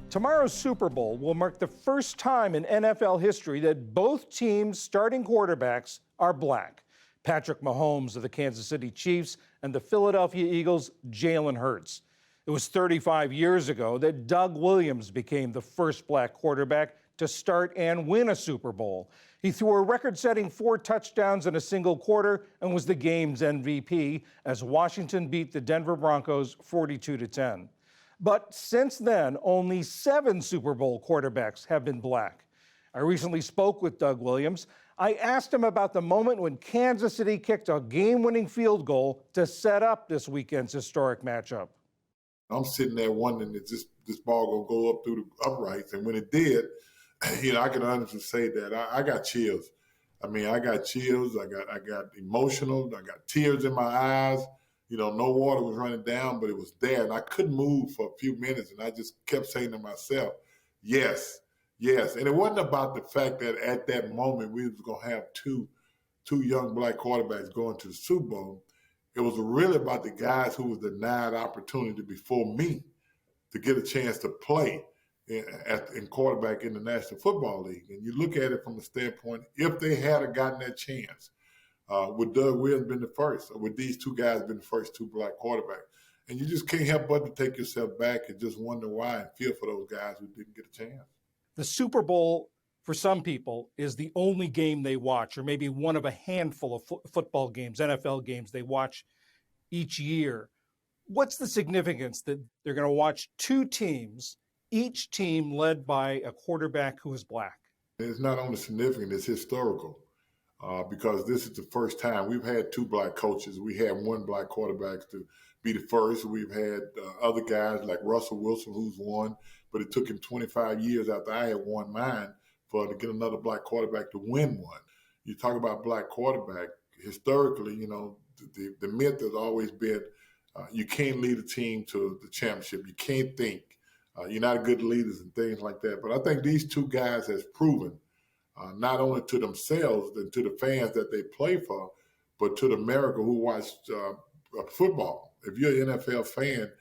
Tomorrow's Super Bowl will mark the first time in NFL history that both teams' starting quarterbacks are black. Patrick Mahomes of the Kansas City Chiefs and the Philadelphia Eagles' Jalen Hurts. It was 35 years ago that Doug Williams became the first black quarterback to start and win a Super Bowl. He threw a record-setting 4 touchdowns in a single quarter and was the game's MVP as Washington beat the Denver Broncos 42-10. But since then, only 7 Super Bowl quarterbacks have been black. I recently spoke with Doug Williams. I asked him about the moment when Kansas City kicked a game-winning field goal to set up this weekend's historic matchup. I'm sitting there wondering if this ball gonna go up through the uprights, and when it did, I can honestly say that I got chills. I mean, I got chills. I got emotional. I got tears in my eyes. No water was running down, but it was there. And I couldn't move for a few minutes. And I just kept saying to myself, yes, yes. And it wasn't about the fact that at that moment we was going to have two young black quarterbacks going to the Super Bowl. It was really about the guys who was denied opportunity before me to get a chance to play in quarterback in the National Football League. And you look at it from the standpoint, if they had gotten that chance, would Doug Williams been the first, or would these two guys been the first 2 black quarterbacks? And you just can't help but to take yourself back and just wonder why and feel for those guys who didn't get a chance. The Super Bowl, for some people, is the only game they watch, or maybe one of a handful of football games, NFL games they watch each year. What's the significance that they're going to watch 2 teams, each team led by a quarterback who is black? It's not only significant, it's historical. Because this is the first time we've had 2 black coaches. We had 1 black quarterback to be the first. We've had other guys like Russell Wilson, who's won, but it took him 25 years after I had won mine to get another black quarterback to win one. You talk about black quarterback, historically, the myth has always been you can't lead a team to the championship. You can't think. You're not good leaders and things like that. But I think these 2 guys has proven not only to themselves and to the fans that they play for, but to the America who watched football. If you're an NFL fan,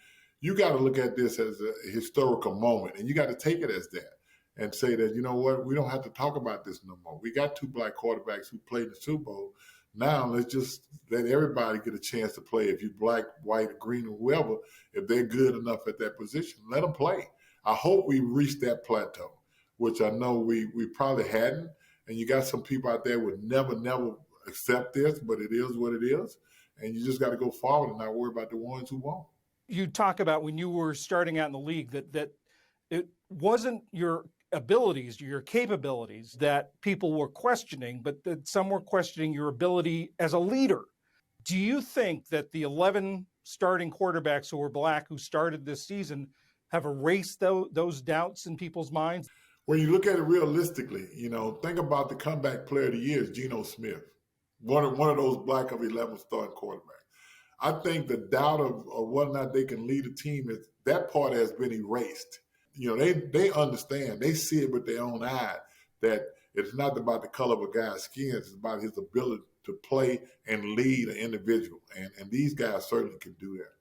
you got to look at this as a historical moment, and you got to take it as that and say that, you know what, we don't have to talk about this no more. We got 2 black quarterbacks who played in the Super Bowl. Now let's just let everybody get a chance to play. If you're black, white, green, or whoever, if they're good enough at that position, let them play. I hope we reach that plateau, which I know we probably hadn't. And you got some people out there would never accept this, but it is what it is. And you just got to go forward and not worry about the ones who won't. You talk about when you were starting out in the league that it wasn't your abilities, your capabilities that people were questioning, but that some were questioning your ability as a leader. Do you think that the 11 starting quarterbacks who were black who started this season have erased those doubts in people's minds? When you look at it realistically, think about the comeback player of the year is Geno Smith, one of those black of 11 starting quarterbacks. I think the doubt of whether or not they can lead a team, that part has been erased. They understand, they see it with their own eye that it's not about the color of a guy's skin, it's about his ability to play and lead an individual. And these guys certainly can do that.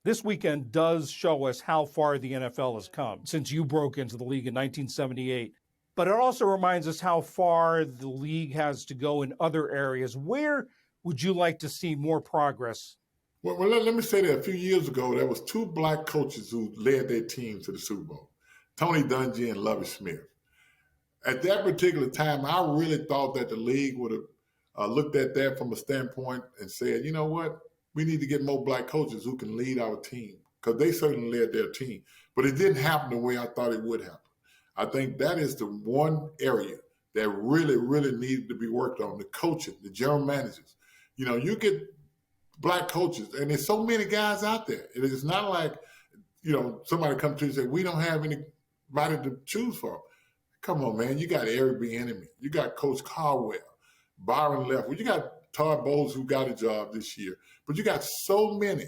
This weekend does show us how far the NFL has come since you broke into the league in 1978. But it also reminds us how far the league has to go in other areas. Where would you like to see more progress? Well, let me say that a few years ago, there was 2 black coaches who led their team to the Super Bowl, Tony Dungy and Lovie Smith. At that particular time, I really thought that the league would have looked at that from a standpoint and said, you know what? We need to get more black coaches who can lead our team, because they certainly led their team. But it didn't happen the way I thought it would happen. I think that is the one area that really, really needed to be worked on, the coaching, the general managers. You get black coaches, and there's so many guys out there. It is not like, somebody comes to you and say, we don't have anybody to choose from. Come on, man. You got Eric Bieniemy. You got Coach Caldwell, Byron Leftwich. You got Todd Bowles, who got a job this year. But you got so many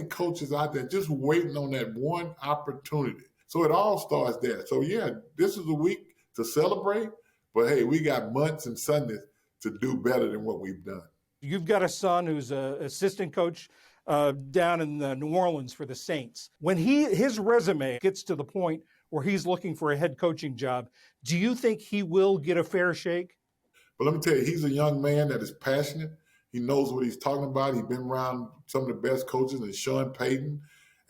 coaches out there just waiting on that one opportunity. So it all starts there. So, yeah, this is a week to celebrate. But, hey, we got months and Sundays to do better than what we've done. You've got a son who's an assistant coach down in New Orleans for the Saints. When his resume gets to the point where he's looking for a head coaching job, do you think he will get a fair shake? But let me tell you, he's a young man that is passionate. He knows what he's talking about. He's been around some of the best coaches, and Sean Payton,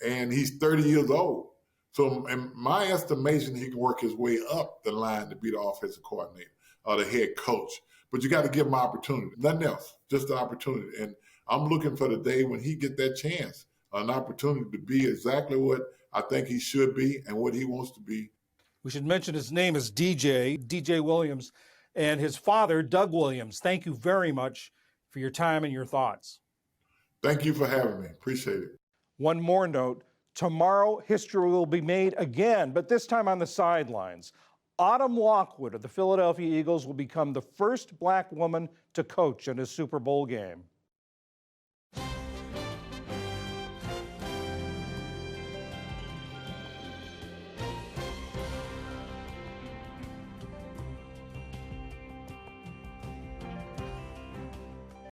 and he's 30 years old. So in my estimation, he can work his way up the line to be the offensive coordinator or the head coach. But you got to give him opportunity. Nothing else, just the opportunity. And I'm looking for the day when he get that chance, an opportunity to be exactly what I think he should be and what he wants to be. We should mention his name is DJ Williams, and his father, Doug Williams. Thank you very much for your time and your thoughts. Thank you for having me. Appreciate it. One more note. Tomorrow, history will be made again, but this time on the sidelines. Autumn Lockwood of the Philadelphia Eagles will become the first black woman to coach in a Super Bowl game.